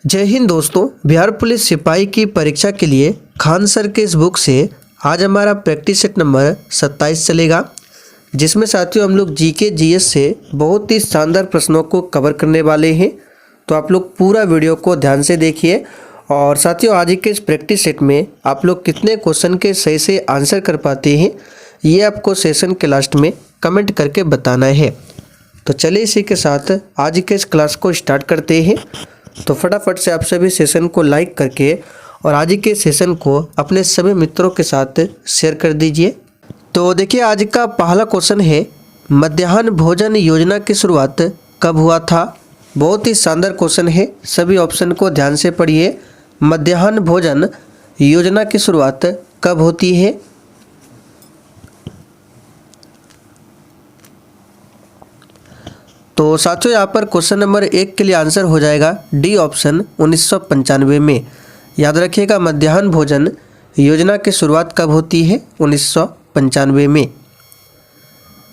जय हिंद दोस्तों। बिहार पुलिस सिपाही की परीक्षा के लिए खान सर के इस बुक से आज हमारा प्रैक्टिस सेट नंबर 27 चलेगा, जिसमें साथियों हम लोग जीके जीएस से बहुत ही शानदार प्रश्नों को कवर करने वाले हैं। तो आप लोग पूरा वीडियो को ध्यान से देखिए। और साथियों आज के इस प्रैक्टिस सेट में आप लोग कितने क्वेश्चन के सही से आंसर कर पाते हैं, ये आपको सेशन के लास्ट में कमेंट करके बताना है। तो चलिए इसी के साथ आज के इस क्लास को स्टार्ट करते हैं। तो फटाफट से आप सभी सेशन को लाइक करके और आज के सेशन को अपने सभी मित्रों के साथ शेयर कर दीजिए। तो देखिए आज का पहला क्वेश्चन है, मध्याह्न भोजन योजना की शुरुआत कब हुआ था। बहुत ही शानदार क्वेश्चन है, सभी ऑप्शन को ध्यान से पढ़िए। मध्याह्न भोजन योजना की शुरुआत कब होती है। तो साथियों यहाँ पर क्वेश्चन नंबर 1 के लिए आंसर हो जाएगा डी ऑप्शन 1995 में। याद रखिएगा मध्याह्न भोजन योजना की शुरुआत कब होती है, 1995 में।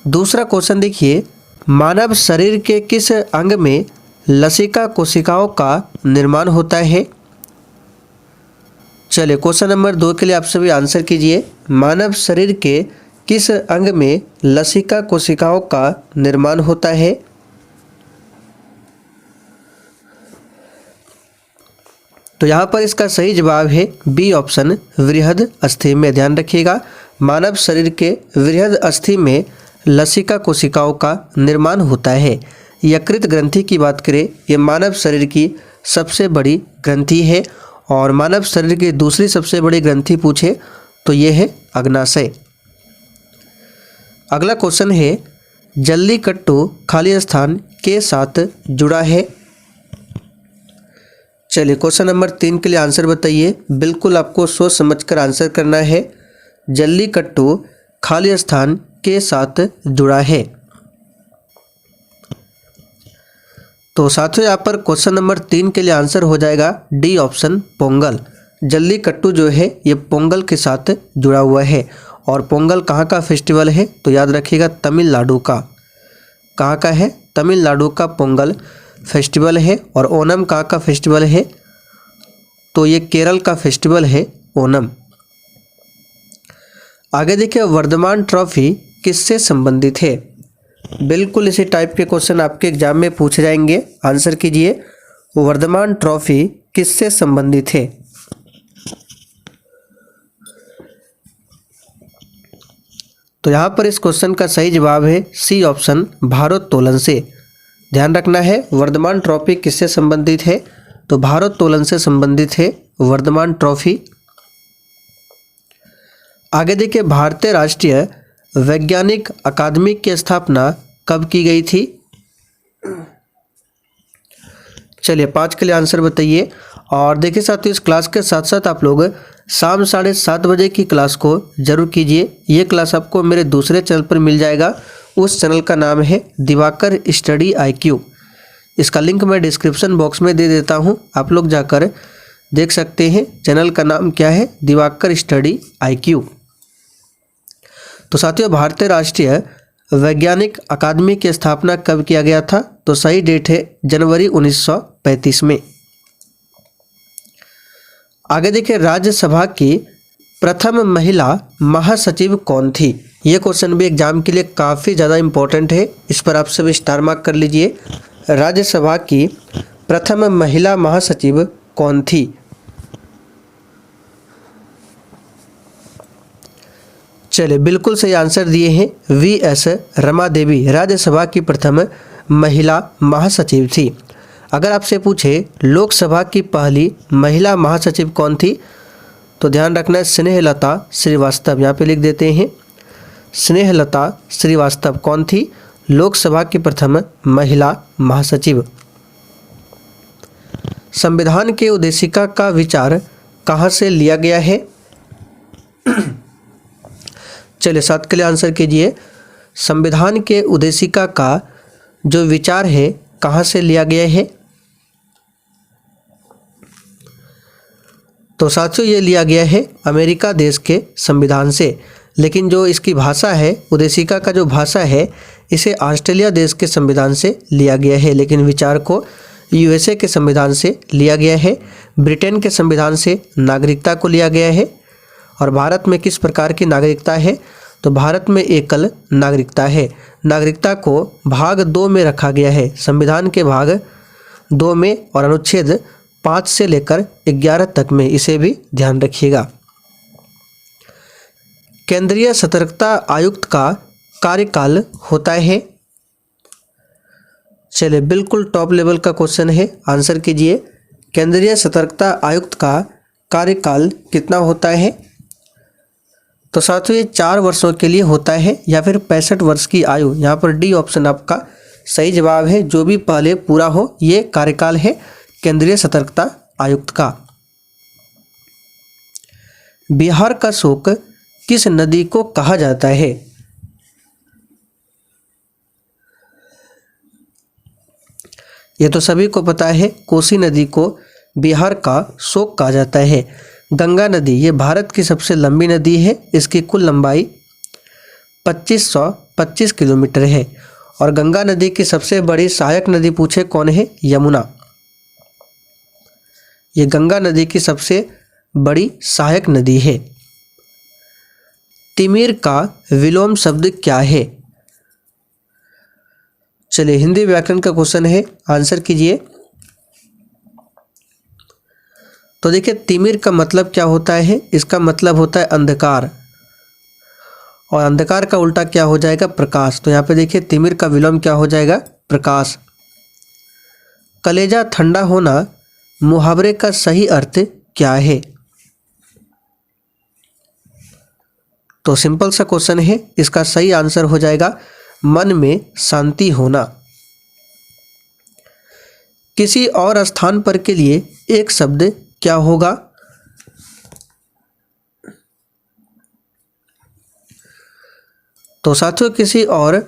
दूसरा क्वेश्चन देखिए, मानव शरीर के किस अंग में लसिका कोशिकाओं का निर्माण होता है। चलिए क्वेश्चन नंबर 2 के लिए आप सभी आंसर कीजिए। मानव शरीर के किस अंग में लसिका कोशिकाओं का निर्माण होता है। तो यहाँ पर इसका सही जवाब है बी ऑप्शन वृहद अस्थि में। ध्यान रखिएगा मानव शरीर के वृहद अस्थि में लसिका कोशिकाओं का निर्माण होता है। यकृत ग्रंथि की बात करें, ये मानव शरीर की सबसे बड़ी ग्रंथि है। और मानव शरीर की दूसरी सबसे बड़ी ग्रंथि पूछे तो ये है अग्नाशय। अगला क्वेश्चन है, जल्लीकट्टू खाली स्थान के साथ जुड़ा है। चलिए क्वेश्चन नंबर 3 के लिए आंसर बताइए। बिल्कुल आपको सोच समझकर आंसर करना है। जल्लीकट्टू खाली स्थान के साथ जुड़ा है। तो साथियों यहाँ पर क्वेश्चन नंबर 3 के लिए आंसर हो जाएगा डी ऑप्शन पोंगल। जल्लीकट्टू जो है ये पोंगल के साथ जुड़ा हुआ है। और पोंगल कहाँ का फेस्टिवल है, तो याद रखिएगा तमिलनाडु का। कहाँ का है, तमिलनाडु का पोंगल फेस्टिवल है। और ओनम कहाँ का फेस्टिवल है, तो ये केरल का फेस्टिवल है ओनम। आगे देखिए, वर्धमान ट्रॉफी किससे संबंधित है। बिल्कुल इसी टाइप के क्वेश्चन आपके एग्जाम में पूछे जाएंगे, आंसर कीजिए। वर्धमान ट्रॉफी किससे संबंधित है। तो यहाँ पर इस क्वेश्चन का सही जवाब है सी ऑप्शन भारोत्तोलन से। ध्यान रखना है वर्धमान ट्रॉफी किससे संबंधित है, तो भारोत्तोलन से संबंधित है वर्धमान ट्रॉफी। आगे देखिए, भारतीय राष्ट्रीय वैज्ञानिक अकादमी की स्थापना कब की गई थी। चलिए 5 के लिए आंसर बताइए। और देखिए साथियों इस क्लास के साथ साथ आप लोग शाम 7:30 बजे की क्लास को जरूर कीजिए। ये क्लास आपको मेरे दूसरे चैनल पर मिल जाएगा। उस चैनल का नाम है दिवाकर स्टडी IQ। इसका लिंक मैं डिस्क्रिप्शन बॉक्स में दे देता हूँ, आप लोग जाकर देख सकते हैं। चैनल का नाम क्या है, दिवाकर स्टडी IQ। तो साथियों भारतीय राष्ट्रीय वैज्ञानिक अकादमी की स्थापना कब किया गया था, तो सही डेट है जनवरी 1935 में। आगे देखिए, राज्यसभा की प्रथम महिला महासचिव कौन थी। ये क्वेश्चन भी एग्जाम के लिए काफ़ी ज़्यादा इम्पोर्टेंट है, इस पर आप सभी स्टार मार्क कर लीजिए। राज्यसभा की प्रथम महिला महासचिव कौन थी। चलिए बिल्कुल सही आंसर दिए हैं, VS रमा देवी राज्यसभा की प्रथम महिला महासचिव थी। अगर आपसे पूछे लोकसभा की पहली महिला महासचिव कौन थी, तो ध्यान रखना है स्नेहलता श्रीवास्तव। यहाँ पे लिख देते हैं स्नेहलता श्रीवास्तव कौन थी, लोकसभा की प्रथम महिला महासचिव। संविधान के उद्देशिका का विचार कहाँ से लिया गया है। चलिए 7 के लिए आंसर कीजिए। संविधान के उद्देशिका का जो विचार है कहाँ से लिया गया है। तो साथियों ये लिया गया है अमेरिका देश के संविधान से। लेकिन जो इसकी भाषा है, उद्देशिका का जो भाषा है, इसे ऑस्ट्रेलिया देश के संविधान से लिया गया है। लेकिन विचार को यूएसए के संविधान से लिया गया है, ब्रिटेन के संविधान से नागरिकता को लिया गया है। और भारत में किस प्रकार की नागरिकता है? तो भारत में एकल नागरिकता है। नागरिकता को भाग 2 में रखा गया है, संविधान के भाग 2 में और अनुच्छेद 5 से लेकर 11 तक में, इसे भी ध्यान रखिएगा। केंद्रीय सतर्कता आयुक्त का कार्यकाल होता है। चलिए, बिल्कुल टॉप लेवल का क्वेश्चन है, आंसर कीजिए। केंद्रीय सतर्कता आयुक्त का कार्यकाल कितना होता है? तो साथियों ये 4 वर्षों के लिए होता है या फिर 65 वर्ष की आयु। यहाँ पर डी ऑप्शन आपका सही जवाब है, जो भी पहले पूरा हो, ये कार्यकाल है केंद्रीय सतर्कता आयुक्त का। बिहार का शोक किस नदी को कहा जाता है? ये तो सभी को पता है, कोसी नदी को बिहार का शोक कहा जाता है। गंगा नदी ये भारत की सबसे लंबी नदी है, इसकी कुल लंबाई 2525 किलोमीटर है। और गंगा नदी की सबसे बड़ी सहायक नदी पूछे कौन है? यमुना। ये गंगा नदी की सबसे बड़ी सहायक नदी है। तिमिर का विलोम शब्द क्या है? चलिए, हिंदी व्याकरण का क्वेश्चन है, आंसर कीजिए। तो देखिए, तिमिर का मतलब क्या होता है? इसका मतलब होता है अंधकार, और अंधकार का उल्टा क्या हो जाएगा? प्रकाश। तो यहाँ पे देखिए, तिमिर का विलोम क्या हो जाएगा? प्रकाश। कलेजा ठंडा होना मुहावरे का सही अर्थ क्या है? तो सिंपल सा क्वेश्चन है, इसका सही आंसर हो जाएगा मन में शांति होना। किसी और स्थान पर के लिए एक शब्द क्या होगा? तो साथियों, किसी और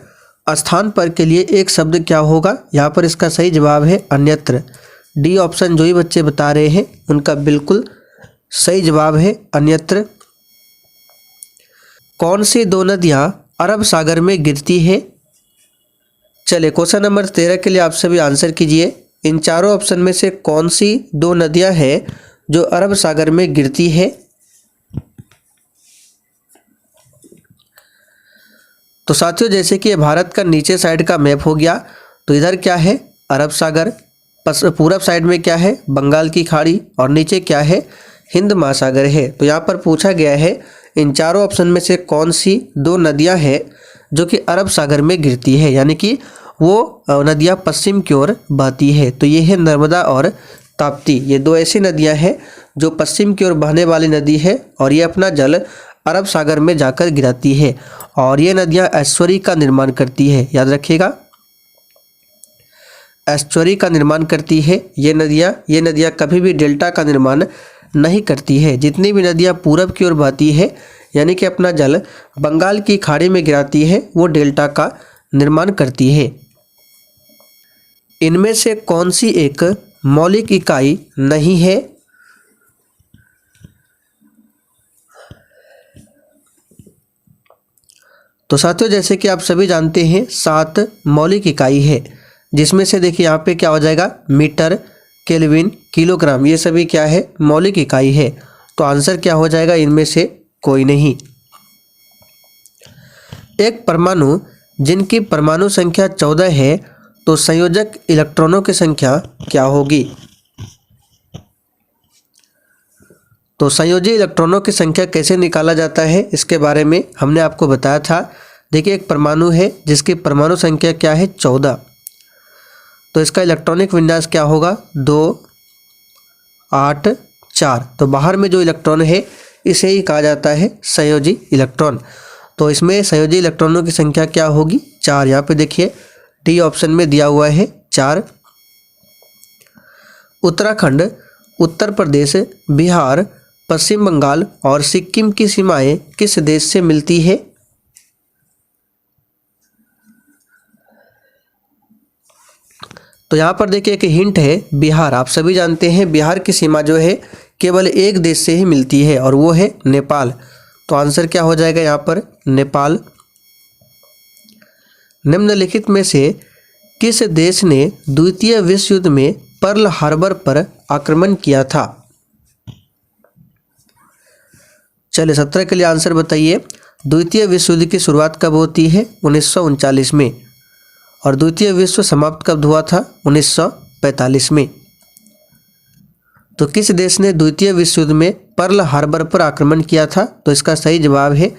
स्थान पर के लिए एक शब्द क्या होगा? यहाँ पर इसका सही जवाब है अन्यत्र। डी ऑप्शन जो ही बच्चे बता रहे हैं उनका बिल्कुल सही जवाब है अन्यत्र। कौन सी 2 नदियाँ अरब सागर में गिरती है? चलिए, क्वेश्चन नंबर 13 के लिए आप सभी आंसर कीजिए। इन चारों ऑप्शन में से कौन सी 2 नदियाँ हैं जो अरब सागर में गिरती है? तो साथियों, जैसे कि ये भारत का नीचे साइड का मैप हो गया, तो इधर क्या है? अरब सागर। पूरब साइड में क्या है? बंगाल की खाड़ी। और नीचे क्या है? हिंद महासागर है। तो यहाँ पर पूछा गया है इन चारों ऑप्शन में से कौन सी 2 नदियाँ हैं जो कि अरब सागर में गिरती है, यानी कि वो नदियाँ पश्चिम की ओर बहती है। तो ये है नर्मदा और ताप्ती। ये 2 ऐसी नदियाँ हैं जो पश्चिम की ओर बहने वाली नदी है और ये अपना जल अरब सागर में जाकर गिराती है। और ये नदियाँ एस्चुरी का निर्माण करती है, याद रखिएगा, एस्चुरी का निर्माण करती है ये नदियाँ कभी भी डेल्टा का निर्माण नहीं करती है। जितनी भी नदियाँ पूरब की ओर बहती है, यानी कि अपना जल बंगाल की खाड़ी में गिराती है, वो डेल्टा का निर्माण करती है। इनमें से कौन सी एक मौलिक इकाई नहीं है? तो साथियों, जैसे कि आप सभी जानते हैं 7 मौलिक इकाई है, जिसमें से देखिए यहाँ पे क्या हो जाएगा? मीटर, केल्विन, किलोग्राम, ये सभी क्या है? मौलिक इकाई है। तो आंसर क्या हो जाएगा? इनमें से कोई नहीं। एक परमाणु जिनकी परमाणु संख्या 14 है, तो संयोजक इलेक्ट्रॉनों की संख्या क्या होगी? तो संयोजी इलेक्ट्रॉनों की संख्या कैसे निकाला जाता है, इसके बारे में हमने आपको बताया था। देखिए, एक परमाणु है जिसकी परमाणु संख्या क्या है? 14। तो इसका इलेक्ट्रॉनिक विन्यास क्या होगा? 2, 8, 4। तो बाहर में जो इलेक्ट्रॉन है इसे ही कहा जाता है संयोजी इलेक्ट्रॉन। तो इसमें संयोजी इलेक्ट्रॉनों की संख्या क्या होगी? 4। यहाँ पे देखिए डी ऑप्शन में दिया हुआ है 4। उत्तराखंड, उत्तर प्रदेश, बिहार, पश्चिम बंगाल और सिक्किम की सीमाएं किस देश से मिलती है? तो यहाँ पर देखिए एक हिंट है, बिहार। आप सभी जानते हैं बिहार की सीमा जो है केवल एक देश से ही मिलती है और वो है नेपाल। तो आंसर क्या हो जाएगा यहाँ पर? नेपाल। निम्नलिखित में से किस देश ने द्वितीय विश्व युद्ध में पर्ल हार्बर पर आक्रमण किया था? चलिए 17 के लिए आंसर बताइए। द्वितीय विश्व युद्ध की शुरुआत कब होती है? 1939 में। और द्वितीय विश्व समाप्त कब हुआ था? 1945 में। तो किस देश ने द्वितीय विश्व युद्ध में पर्ल हार्बर पर आक्रमण किया था? तो इसका सही जवाब है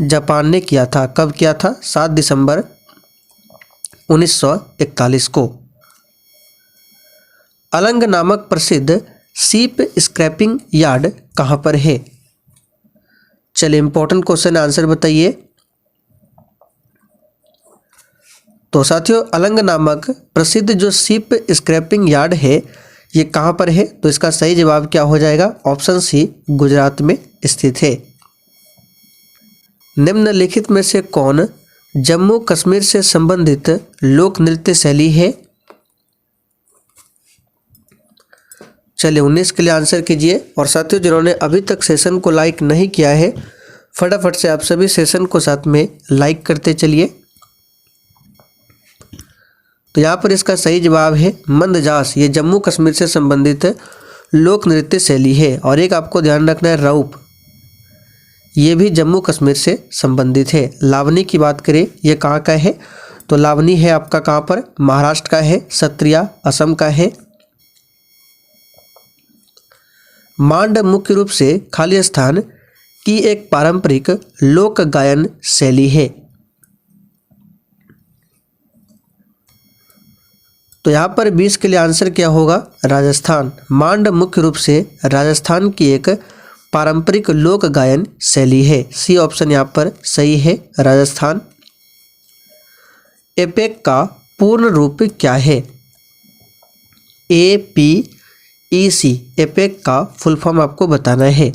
जापान ने किया था। कब किया था? 7 दिसंबर 1941 को। अलंग नामक प्रसिद्ध शिप स्क्रैपिंग यार्ड कहाँ पर है? चलिए इंपॉर्टेंट क्वेश्चन, आंसर बताइए। तो साथियों, अलंग नामक प्रसिद्ध जो शिप स्क्रैपिंग यार्ड है ये कहाँ पर है? तो इसका सही जवाब क्या हो जाएगा? ऑप्शन सी, गुजरात में स्थित है। निम्नलिखित में से कौन जम्मू कश्मीर से संबंधित लोक नृत्य शैली है? चलिए 19 के लिए आंसर कीजिए। और साथियों, जिन्होंने अभी तक सेशन को लाइक नहीं किया है, फटाफट से आप सभी सेशन को साथ में लाइक करते चलिए। तो यहाँ पर इसका सही जवाब है मंदजास। ये जम्मू कश्मीर से संबंधित लोक नृत्य शैली है। और एक आपको ध्यान रखना है, रऊफ, ये भी जम्मू कश्मीर से संबंधित है। लावनी की बात करें, ये कहाँ का है? तो लावनी है आपका कहाँ पर? महाराष्ट्र का है। सत्रिया असम का है। मांड मुख्य रूप से खाली स्थान की एक पारंपरिक लोक गायन शैली है। तो यहाँ पर 20 के लिए आंसर क्या होगा? राजस्थान। मांड मुख्य रूप से राजस्थान की एक पारंपरिक लोक गायन शैली है। सी ऑप्शन यहाँ पर सही है, राजस्थान। एपेक का पूर्ण रूप क्या है? APEC, एपेक का फुल फॉर्म आपको बताना है।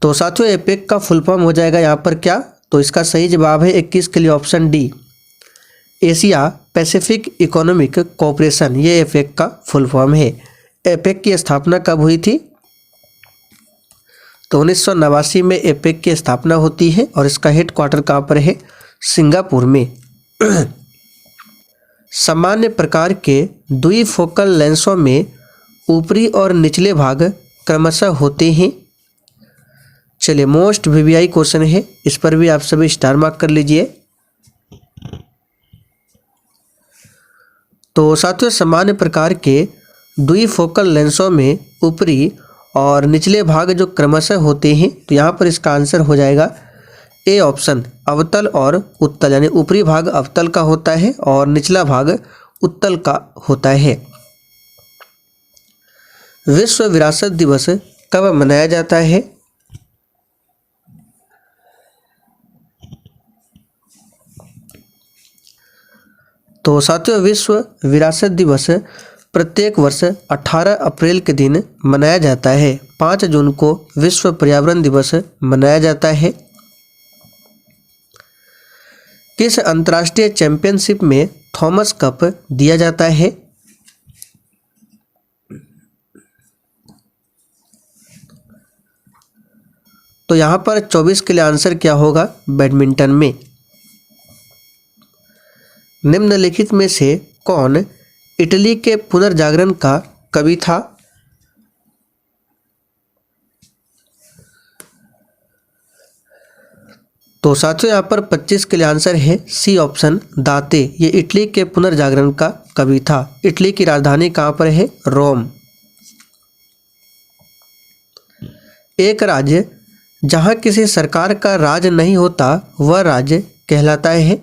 तो साथियों, एपेक का फुल फॉर्म हो जाएगा यहाँ पर क्या? तो इसका सही जवाब है 21 के लिए option D, Asia Pacific economic cooperation. ये एपेक का फुल फॉर्म है। एपेक की स्थापना कब हुई थी? तो 1989 में एपेक की स्थापना होती है। और इसका हेडक्वार्टर कहाँ पर है? सिंगापुर में। सामान्य प्रकार के द्विफोकल लेंसों में ऊपरी और निचले भाग क्रमशः होते हैं। चलिए मोस्ट वीवीआई क्वेश्चन है, इस पर भी आप सभी स्टार मार्क कर लीजिए। तो साथियों, सामान्य प्रकार के द्विफोकल लेंसों में ऊपरी और निचले भाग जो क्रमशः होते हैं, तो यहाँ पर इसका आंसर हो जाएगा ए ऑप्शन, अवतल और उत्तल। यानी ऊपरी भाग अवतल का होता है और निचला भाग उत्तल का होता है। विश्व विरासत दिवस कब मनाया जाता है? तो साथियों, विश्व विरासत दिवस प्रत्येक वर्ष 18 अप्रैल के दिन मनाया जाता है। 5 जून को विश्व पर्यावरण दिवस मनाया जाता है। किस अंतर्राष्ट्रीय चैंपियनशिप में थॉमस कप दिया जाता है? तो यहाँ पर 24 के लिए आंसर क्या होगा? बैडमिंटन में। निम्नलिखित में से कौन इटली के पुनर्जागरण का कवि था? तो साथियों, यहाँ पर 25 के लिए आंसर है सी ऑप्शन, दाते। ये इटली के पुनर्जागरण का कवि था। इटली की राजधानी कहाँ पर है? रोम। एक राज्य जहाँ किसी सरकार का राज नहीं होता वह राज्य कहलाता है।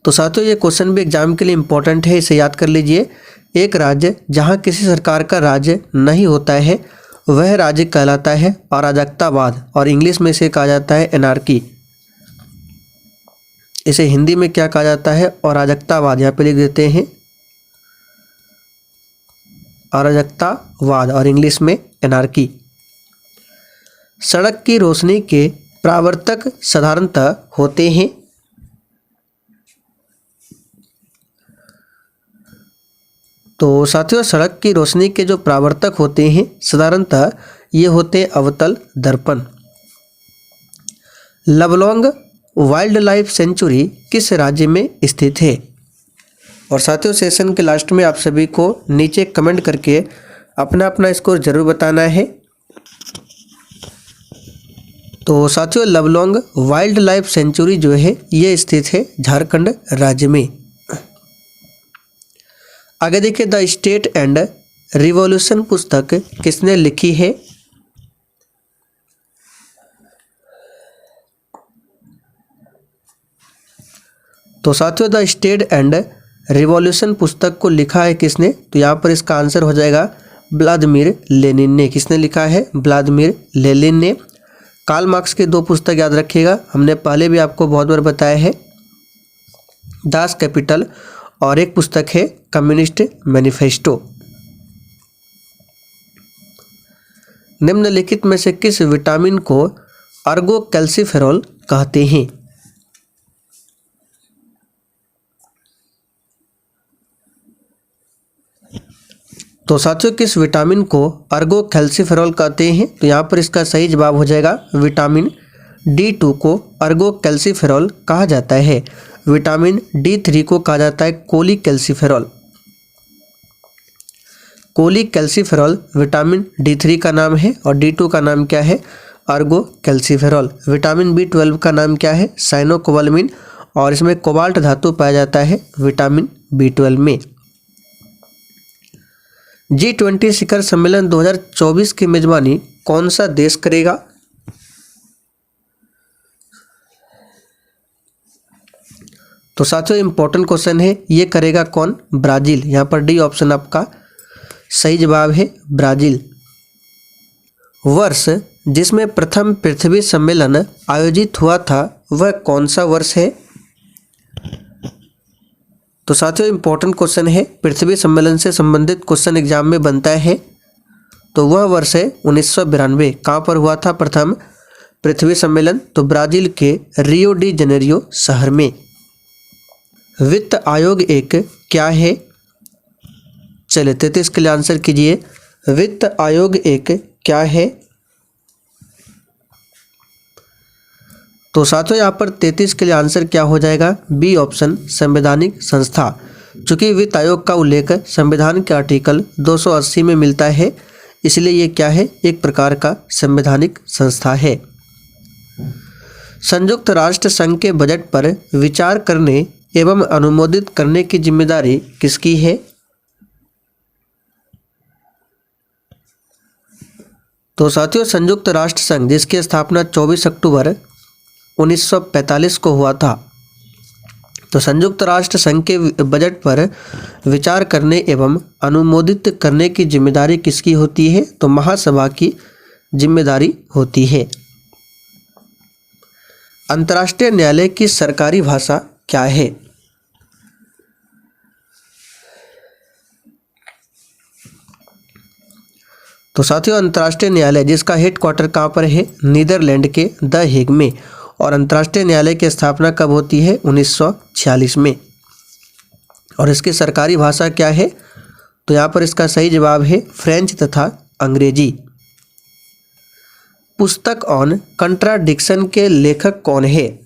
तो साथियों, ये क्वेश्चन भी एग्जाम के लिए इम्पोर्टेंट है, इसे याद कर लीजिए। एक राज्य जहाँ किसी सरकार का राज्य नहीं होता है वह राज्य कहलाता है अराजकतावाद, और इंग्लिश में इसे कहा जाता है एनार्की। इसे हिंदी में क्या कहा जाता है? अराजकतावाद। यहाँ पे लिख देते हैं अराजकतावाद, और इंग्लिश में एनार्की। सड़क की रोशनी के परावर्तक साधारणतः होते हैं। तो साथियों, सड़क की रोशनी के जो परावर्तक होते हैं साधारणतः ये होते हैं अवतल दर्पण। लवलोंग वाइल्ड लाइफ सेंचुरी किस राज्य में स्थित है। और साथियों सेशन के लास्ट में आप सभी को नीचे कमेंट करके अपना अपना स्कोर जरूर बताना है। तो साथियों लवलोंग वाइल्ड लाइफ सेंचुरी जो है ये स्थित है झारखंड राज्य में। आगे देखिए द स्टेट एंड रिवॉल्यूशन पुस्तक किसने लिखी है। तो साथियों द स्टेट एंड रिवॉल्यूशन पुस्तक को लिखा है किसने, तो यहाँ पर इसका आंसर हो जाएगा व्लादिमीर लेनिन ने। किसने लिखा है, व्लादिमीर लेनिन ने। कार्ल मार्क्स की 2 पुस्तक याद रखिएगा, हमने पहले भी आपको बहुत बार बताया है, दास कैपिटल और एक पुस्तक है कम्युनिस्ट मैनिफेस्टो। निम्नलिखित में से किस विटामिन को अर्गो कैल्सिफेरॉल कहते हैं। तो साथियों किस विटामिन को अर्गो कैल्सिफेरॉल कहते हैं, तो यहाँ पर इसका सही जवाब हो जाएगा विटामिन D2 को अर्गो कैल्सिफेरॉल कहा जाता है। विटामिन D3 को कहा जाता है cholecalciferol. Cholecalciferol vitamin D3 का नाम है और D2 का नाम क्या है, अर्गो कैल्सिफेरॉल। विटामिन B12 का नाम क्या है, साइनोकोबालामिन, और इसमें कोबाल्ट धातु पाया जाता है विटामिन B12 में। G20 शिखर सम्मेलन 2024 की मेजबानी कौन सा देश करेगा। तो साथियों इंपॉर्टेंट क्वेश्चन है, ये करेगा कौन, ब्राजील। यहाँ पर डी ऑप्शन आपका सही जवाब है, ब्राजील। वर्ष जिसमें प्रथम पृथ्वी सम्मेलन आयोजित हुआ था वह कौन सा वर्ष है। तो साथियों इंपॉर्टेंट क्वेश्चन है, पृथ्वी सम्मेलन से संबंधित क्वेश्चन एग्जाम में बनता है। तो वह वर्ष है 1992। कहाँ पर हुआ था प्रथम पृथ्वी सम्मेलन, तो ब्राजील के रियो डी जनेरियो शहर में। वित्त आयोग एक क्या है। चलिए 33 के लिए आंसर कीजिए, वित्त आयोग एक क्या है। तो साथियों यहाँ पर 33 के लिए आंसर क्या हो जाएगा, बी ऑप्शन संवैधानिक संस्था। चूंकि वित्त आयोग का उल्लेख संविधान के आर्टिकल 280 में मिलता है, इसलिए ये क्या है, एक प्रकार का संवैधानिक संस्था है। संयुक्त राष्ट्र संघ के बजट पर विचार करने एवं अनुमोदित करने की जिम्मेदारी किसकी है। तो साथियों संयुक्त राष्ट्र संघ जिसकी स्थापना 24 अक्टूबर 1945 को हुआ था, तो संयुक्त राष्ट्र संघ के बजट पर विचार करने एवं अनुमोदित करने की जिम्मेदारी किसकी होती है, तो महासभा की जिम्मेदारी होती है। अंतर्राष्ट्रीय न्यायालय की सरकारी भाषा क्या है। तो साथियों अंतर्राष्ट्रीय न्यायालय जिसका हेडक्वार्टर कहाँ पर है, नीदरलैंड के द हेग में। और अंतर्राष्ट्रीय न्यायालय की स्थापना कब होती है, 1946 में। और इसकी सरकारी भाषा क्या है, तो यहाँ पर इसका सही जवाब है फ्रेंच तथा अंग्रेजी। पुस्तक ऑन कंट्राडिक्शन के लेखक कौन है।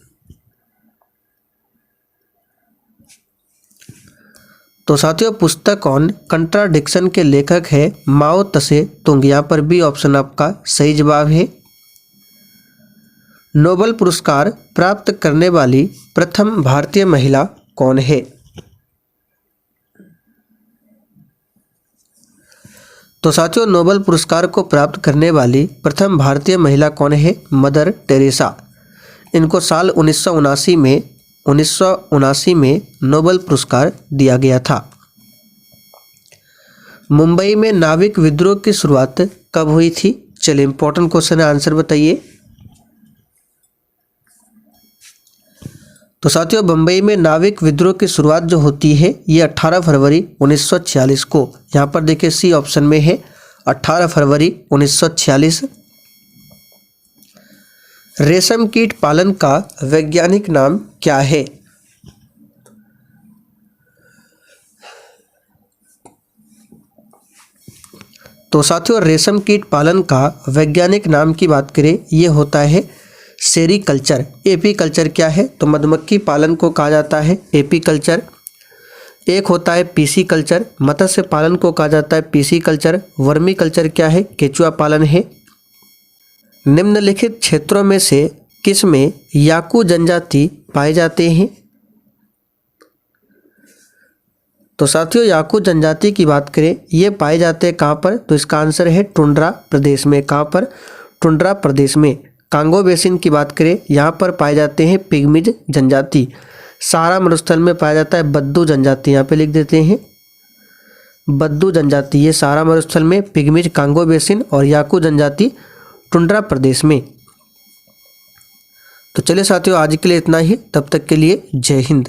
तो साथियों पुस्तक ऑन कंट्राडिक्शन के लेखक है माओ त्से तुंग। यहाँ पर बी ऑप्शन आपका सही जवाब है। नोबेल पुरस्कार प्राप्त करने वाली प्रथम भारतीय महिला कौन है। तो साथियों नोबेल पुरस्कार को प्राप्त करने वाली प्रथम भारतीय महिला कौन है, मदर टेरेसा। इनको साल 1979 में नोबेल पुरस्कार दिया गया था। मुंबई में नाविक विद्रोह की शुरुआत कब हुई थी। चलिए इंपॉर्टेंट क्वेश्चन है, आंसर बताइए। तो साथियों बम्बई में नाविक विद्रोह की शुरुआत जो होती है ये 18 फरवरी 1946 को, यहाँ पर देखिए सी ऑप्शन में है 18 फरवरी 1946। रेशम कीट पालन का वैज्ञानिक नाम क्या है। तो साथियों रेशम कीट पालन का वैज्ञानिक नाम की बात करें ये होता है सेरीकल्चर। एपीकल्चर क्या है? तो मधुमक्खी पालन को कहा जाता है एपीकल्चर। एक होता है पीसी कल्चर, मत्स्य पालन को कहा जाता है पीसी कल्चर। वर्मी कल्चर क्या है? केचुआ पालन है। निम्नलिखित क्षेत्रों में से किस में याकू जनजाति पाए जाते हैं? तो साथियों, याकू जनजाति की बात करें, ये पाए जाते हैं कहाँ पर? तो इसका आंसर है टुंड्रा प्रदेश में। कहाँ पर? टुंड्रा प्रदेश में। कांगो बेसिन की बात करें, यहाँ पर पाए जाते हैं पिग्मीज जनजाति। सहारा मरुस्थल में पाया जाता है बद्दू जनजाति, यहाँ पे लिख देते हैं बद्दू जनजाति। ये सहारा मरुस्थल में, पिग्मीज कांगो बेसिन और याकू जनजाति टुंड्रा प्रदेश में। तो चलिए साथियों, आज के लिए इतना ही। तब तक के लिए जय हिंद।